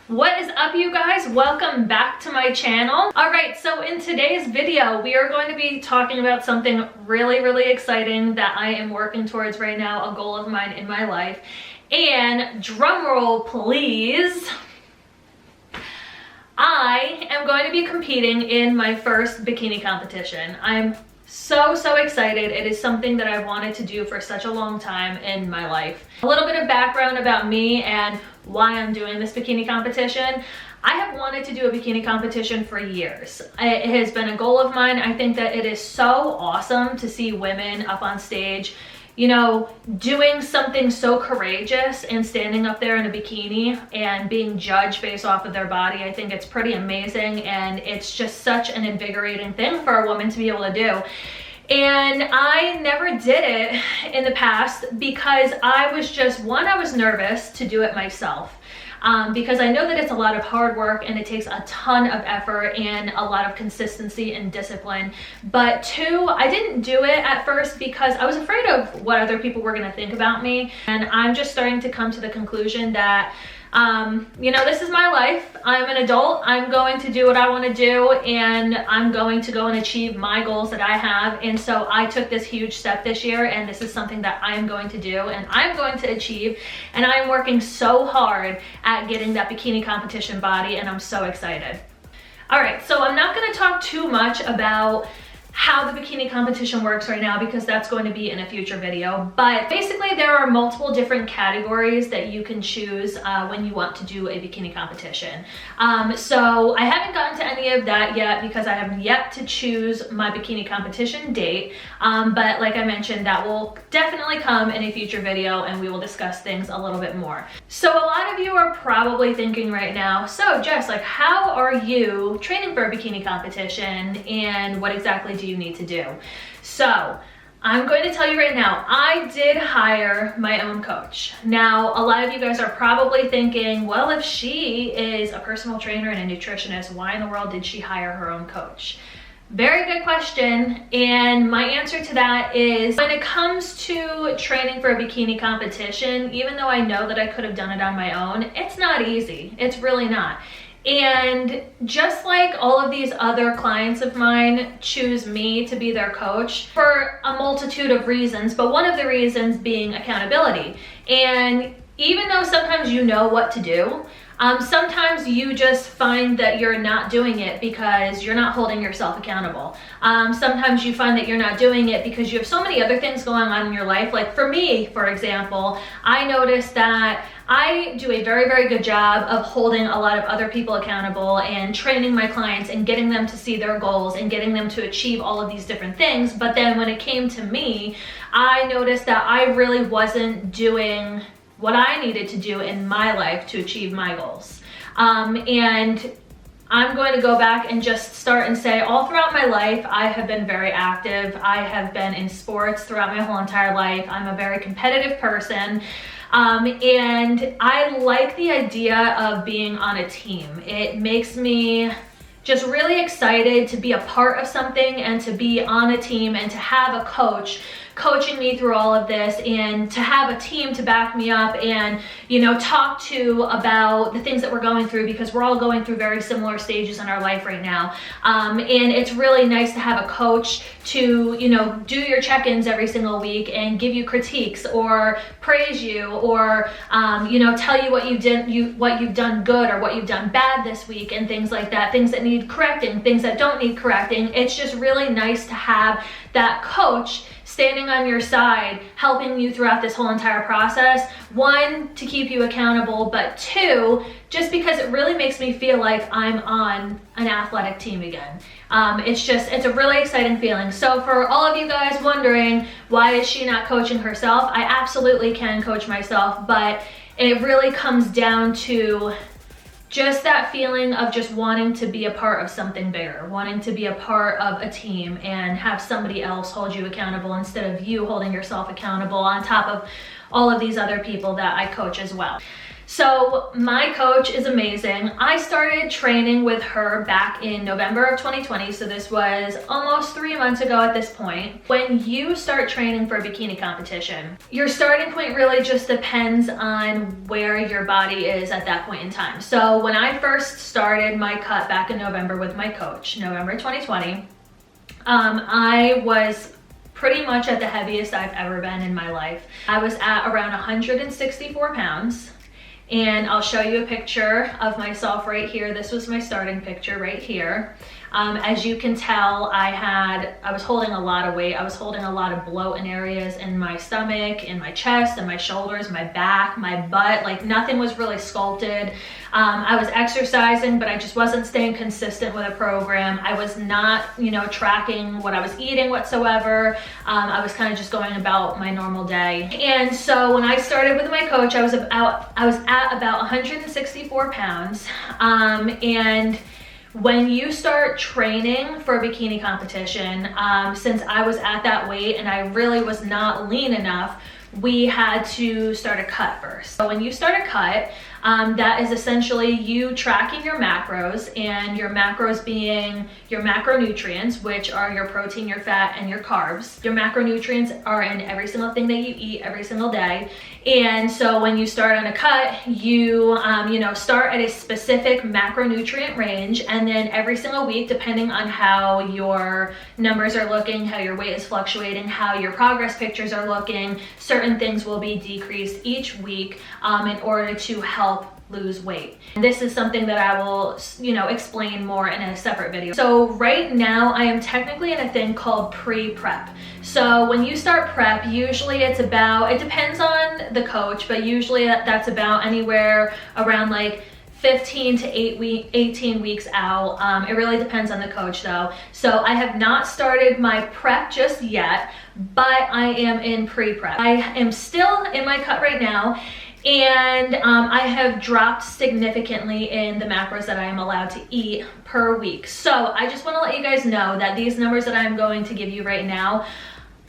What is up, you guys? Welcome back to my channel. All right, so in today's video, we are going to be talking about something really exciting that I am working towards right now, a goal of mine in my life. And drum roll, please. I am going to be competing in my first bikini competition. I'm so excited. It is something that I wanted to do for such a long time in my life. A little bit of background about me and why I'm doing this bikini competition. I have wanted to do a bikini competition for years. It has been a goal of mine. I think that it is so awesome to see women up on stage, you know, doing something so courageous and standing up there in a bikini and being judged based off of their body. I think it's pretty amazing, and it's just such an invigorating thing for a woman to be able to do. And I never did it in the past because I was nervous to do it myself. Because I know that it's a lot of hard work and it takes a ton of effort and a lot of consistency and discipline. But two, I didn't do it at first because I was afraid of what other people were going to think about me. And I'm just starting to come to the conclusion that you know, this is my life. I'm an adult. I'm going to do what I want to do, and I'm going to go and achieve my goals that I have. And so I took this huge step this year, and this is something that I'm going to do and I'm going to achieve. And I'm working so hard at getting that bikini competition body, and I'm so excited. All right, so I'm not going to talk too much about how the bikini competition works right now because that's going to be in a future video. But basically there are multiple different categories that you can choose when you want to do a bikini competition. So I haven't gotten to any of that yet because I have yet to choose my bikini competition date. But like I mentioned, that will definitely come in a future video and we will discuss things a little bit more. So a lot of you are probably thinking right now, so Jess, like, how are you training for a bikini competition and what exactly do you need to do? So I'm going to tell you right now, I did hire my own coach. Now, a lot of you guys are probably thinking, well, if she is a personal trainer and a nutritionist, why in the world did she hire her own coach? Very good question. And my answer to that is, when it comes to training for a bikini competition, even though I know that I could have done it on my own, it's not easy. It's really not. And just like all of these other clients of mine choose me to be their coach for a multitude of reasons, but one of the reasons being accountability. And even though sometimes you know what to do, sometimes you just find that you're not doing it because you're not holding yourself accountable. Sometimes you find that you're not doing it because you have so many other things going on in your life. Like for me, for example, I noticed that I do a very good job of holding a lot of other people accountable and training my clients and getting them to see their goals and getting them to achieve all of these different things. But then when it came to me, I noticed that I really wasn't doing what I needed to do in my life to achieve my goals. And I'm going to go back and just start and say, all throughout my life, I have been very active. I have been in sports throughout my whole entire life. I'm a very competitive person. And I like the idea of being on a team. It makes me just really excited to be a part of something and to be on a team and to have a coach coaching me through all of this, and to have a team to back me up and, you know, talk to about the things that we're going through, because we're all going through very similar stages in our life right now. And it's really nice to have a coach to, you know, do your check-ins every single week and give you critiques or praise you or, you know, tell you what you've done good or what you've done bad this week and things like that, things that need correcting, things that don't need correcting. It's just really nice to have that coach standing on your side, helping you throughout this whole entire process. One, to keep you accountable, but two, just because it really makes me feel like I'm on an athletic team again. It's a really exciting feeling. So for all of you guys wondering, why is she not coaching herself? I absolutely can coach myself, but it really comes down to just that feeling of just wanting to be a part of something bigger, wanting to be a part of a team and have somebody else hold you accountable instead of you holding yourself accountable on top of all of these other people that I coach as well. So my coach is amazing. I started training with her back in November of 2020, so this was almost 3 months ago at this point. When you start training for a bikini competition, your starting point really just depends on where your body is at that point in time. So when I first started my cut back in November with my coach, November 2020, I was pretty much at the heaviest I've ever been in my life. I was at around 164 pounds. And I'll show you a picture of myself right here. This was my starting picture right here. As you can tell, I was holding a lot of weight. I was holding a lot of bloat in areas in my stomach, in my chest, and my shoulders, my back, my butt. Like nothing was really sculpted. I was exercising, but I just wasn't staying consistent with a program. I was not, tracking what I was eating whatsoever. I was kind of just going about my normal day. And so when I started with my coach, I was at about 164 pounds. And when you start training for a bikini competition, since I was at that weight and I really was not lean enough, we had to start a cut first. So when you start a cut, that is essentially you tracking your macros, and your macros being your macronutrients, which are your protein, your fat, and your carbs. Your macronutrients are in every single thing that you eat every single day. And so when you start on a cut, you start at a specific macronutrient range, and then every single week, depending on how your numbers are looking, how your weight is fluctuating, how your progress pictures are looking, certain things will be decreased each week in order to help lose weight. And this is something that I will, explain more in a separate video. So right now I am technically in a thing called pre-prep. So when you start prep, usually it depends on the coach, but usually that's about anywhere around like 15 to 18 weeks out. It really depends on the coach though. So I have not started my prep just yet, but I am in pre-prep. I am still in my cut right now. And I have dropped significantly in the macros that I am allowed to eat per week. So I just want to let you guys know that these numbers that I'm going to give you right now,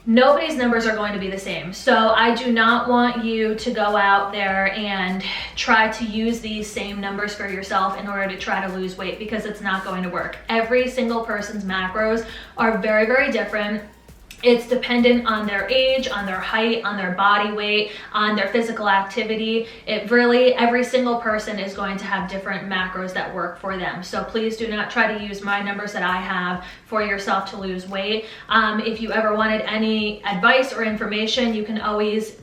nobody's numbers are going to be the same. So I do not want you to go out there and try to use these same numbers for yourself in order to try to lose weight, because it's not going to work. Every single person's macros are very, very different. It's dependent on their age, on their height, on their body weight, on their physical activity. Every single person is going to have different macros that work for them. So please do not try to use my numbers that I have for yourself to lose weight. If you ever wanted any advice or information, you can always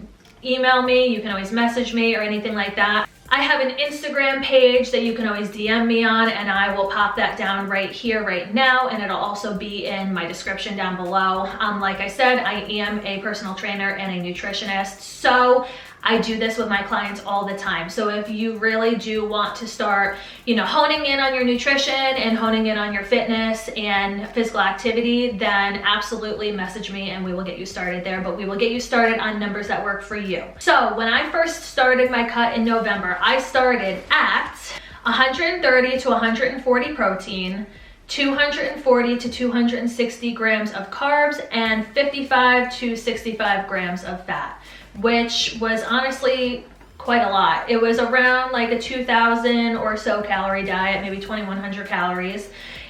email me, you can always message me or anything like that. I have an Instagram page that you can always DM me on, and I will pop that down right here, right now, and it'll also be in my description down below. Like I said, I am a personal trainer and a nutritionist, so I do this with my clients all the time. So if you really do want to start, honing in on your nutrition and honing in on your fitness and physical activity, then absolutely message me and we will get you started there. But we will get you started on numbers that work for you. So when I first started my cut in November, I started at 130 to 140 protein, 240 to 260 grams of carbs, and 55 to 65 grams of fat, which was honestly quite a lot. It was around like a 2,000 or so calorie diet, maybe 2,100 calories.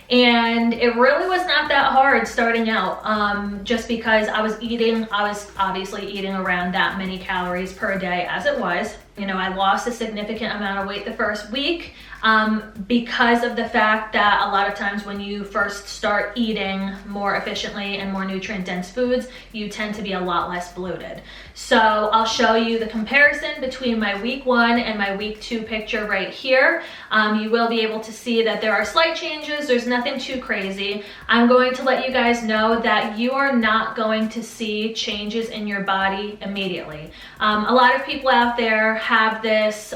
And it really was not that hard starting out, just because I was obviously eating around that many calories per day as it was. I lost a significant amount of weight the first week because of the fact that a lot of times when you first start eating more efficiently and more nutrient dense foods, you tend to be a lot less bloated. So I'll show you the comparison between my week 1 and my week 2 picture right here. You will be able to see that there are slight changes. There's nothing too crazy. I'm going to let you guys know that you are not going to see changes in your body immediately. A lot of people out there have these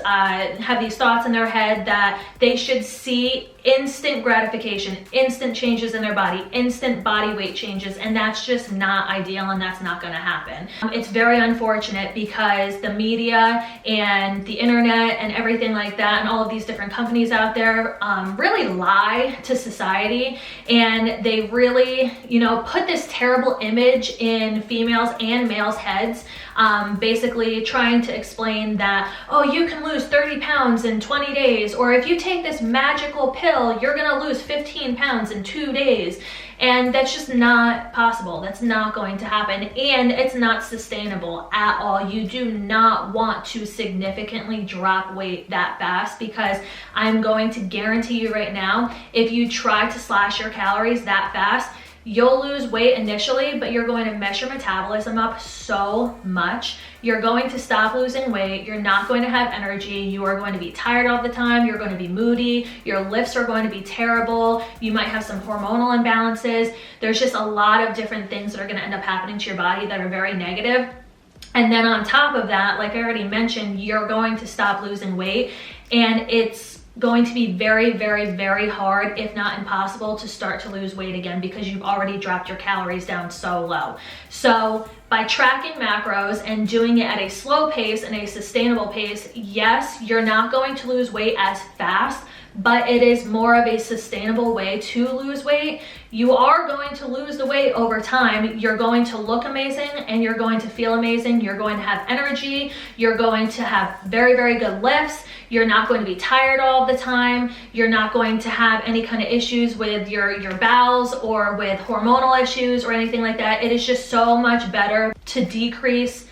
thoughts in their head that they should see instant gratification, instant changes in their body, instant body weight changes, and that's just not ideal, and that's not going to happen. It's very unfortunate because the media and the internet and everything like that and all of these different companies out there really lie to society, and they really, you know, put this terrible image in females and males' heads, basically trying to explain that, oh, you can lose 30 pounds in 20 days, or if you take this magical pill, you're gonna lose 15 pounds in 2 days. And that's just not possible. That's not going to happen, and it's not sustainable at all. You do not want to significantly drop weight that fast, because I'm going to guarantee you right now, if you try to slash your calories that fast, you'll lose weight initially, but you're going to mess your metabolism up so much. You're going to stop losing weight. You're not going to have energy. You are going to be tired all the time. You're going to be moody. Your lifts are going to be terrible. You might have some hormonal imbalances. There's just a lot of different things that are going to end up happening to your body that are very negative. And then on top of that, like I already mentioned, you're going to stop losing weight, and it's going to be very, very, very hard, if not impossible, to start to lose weight again, because you've already dropped your calories down so low. So by tracking macros and doing it at a slow pace and a sustainable pace, yes, you're not going to lose weight as fast, but it is more of a sustainable way to lose weight. You are going to lose the weight over time. You're going to look amazing, and you're going to feel amazing. You're going to have energy. You're going to have very, very good lifts. You're not going to be tired all the time. You're not going to have any kind of issues with your bowels or with hormonal issues or anything like that. It is just so much better to decrease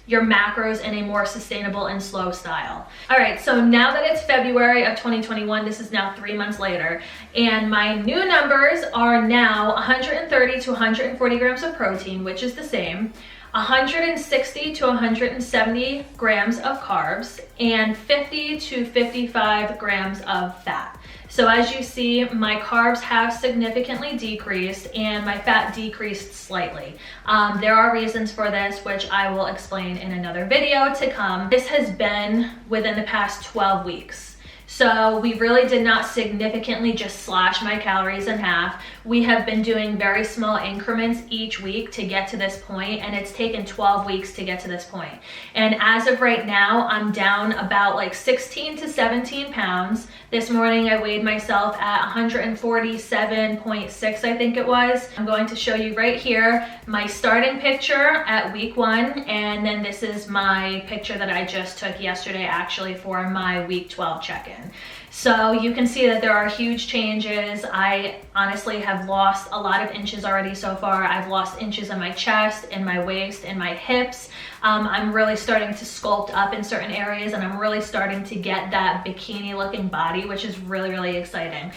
your macros in a more sustainable and slow style. All right, so now that it's February of 2021, this is now 3 months later, and my new numbers are now 130 to 140 grams of protein, which is the same, 160 to 170 grams of carbs, and 50 to 55 grams of fat. So as you see, my carbs have significantly decreased and my fat decreased slightly. There are reasons for this, which I will explain in another video to come. This has been within the past 12 weeks. So we really did not significantly just slash my calories in half. We have been doing very small increments each week to get to this point, and it's taken 12 weeks to get to this point. And as of right now, I'm down about like 16 to 17 pounds. This morning I weighed myself at 147.6, I think it was. I'm going to show you right here my starting picture at week 1, and then this is my picture that I just took yesterday actually for my week 12 check-in. So you can see that there are huge changes. I honestly have lost a lot of inches already so far. I've lost inches in my chest, in my waist, in my hips. I'm really starting to sculpt up in certain areas, and I'm really starting to get that bikini looking body, which is really, really exciting.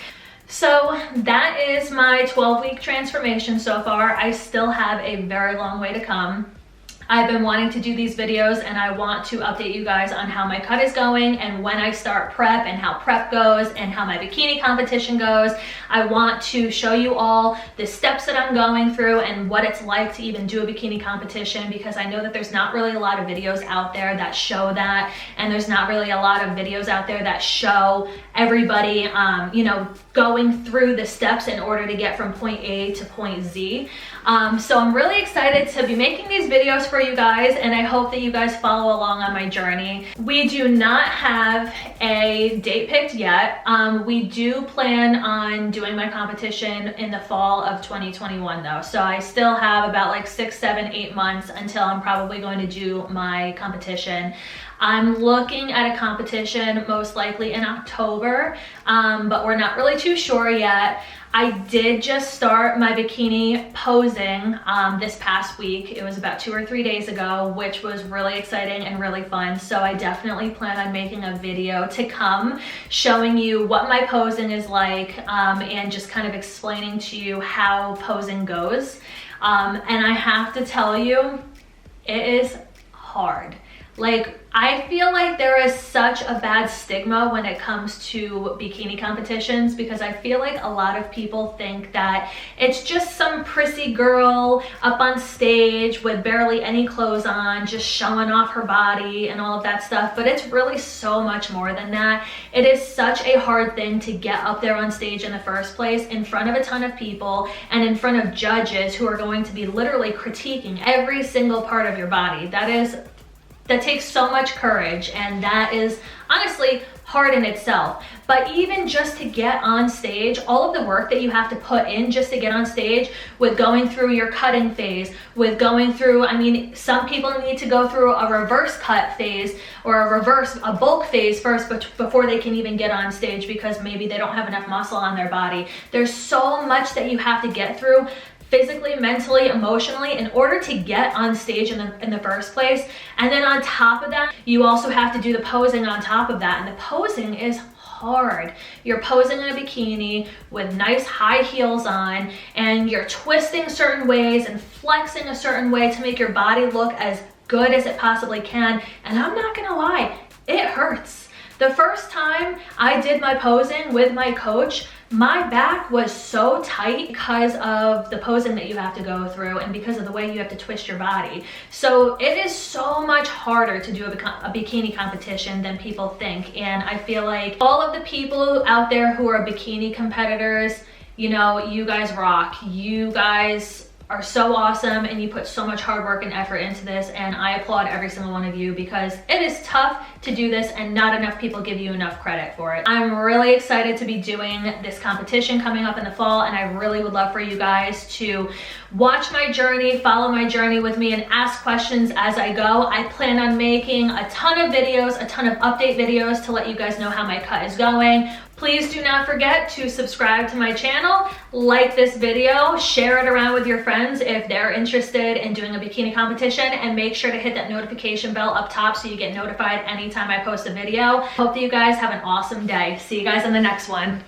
So that is my 12-week transformation so far. I still have a very long way to come. I've been wanting to do these videos, and I want to update you guys on how my cut is going and when I start prep and how prep goes and how my bikini competition goes. I want to show you all the steps that I'm going through and what it's like to even do a bikini competition, because I know that there's not really a lot of videos out there that show that, and there's not really a lot of videos out there that show everybody, you know, going through the steps in order to get from point A to point Z. So I'm really excited to be making these videos for you guys, and I hope that you guys follow along on my journey. We do not have a date picked yet. We do plan on doing my competition in the fall of 2021 though. So I still have about like 6, 7, 8 months until I'm probably going to do my competition. I'm looking at a competition most likely in October, but we're not really too sure yet. I did just start my bikini posing this past week. It was about 2 or 3 days ago, which was really exciting and really fun. So I definitely plan on making a video to come showing you what my posing is like, and just kind of explaining to you how posing goes. And I have to tell you, it is hard. Like, I feel like there is such a bad stigma when it comes to bikini competitions, because I feel like a lot of people think that it's just some prissy girl up on stage with barely any clothes on, just showing off her body and all of that stuff. But it's really so much more than that. It is such a hard thing to get up there on stage in the first place, in front of a ton of people and in front of judges who are going to be literally critiquing every single part of your body. That takes so much courage, and that is honestly hard in itself. But even just to get on stage, all of the work that you have to put in just to get on stage, with going through your cutting phase, with going through, I mean, some people need to go through a reverse cut phase or a bulk phase first before they can even get on stage, because maybe they don't have enough muscle on their body. There's so much that you have to get through, physically, mentally, emotionally, in order to get on stage in the first place. And then on top of that, you also have to do the posing on top of that. And the posing is hard. You're posing in a bikini with nice high heels on, and you're twisting certain ways and flexing a certain way to make your body look as good as it possibly can. And I'm not gonna lie, it hurts. The first time I did my posing with my coach, my back was so tight because of the posing that you have to go through and because of the way you have to twist your body. So it is so much harder to do a bikini competition than people think. And I feel like all of the people out there who are bikini competitors, you know, you guys rock. You guys are so awesome, and you put so much hard work and effort into this, and I applaud every single one of you, because it is tough to do this and not enough people give you enough credit for it. I'm really excited to be doing this competition coming up in the fall, and I really would love for you guys to watch my journey, follow my journey with me, and ask questions as I go. I plan on making a ton of videos, a ton of update videos to let you guys know how my cut is going. Please do not forget to subscribe to my channel, like this video, share it around with your friends if they're interested in doing a bikini competition, and make sure to hit that notification bell up top so you get notified anytime I post a video. Hope that you guys have an awesome day. See you guys in the next one.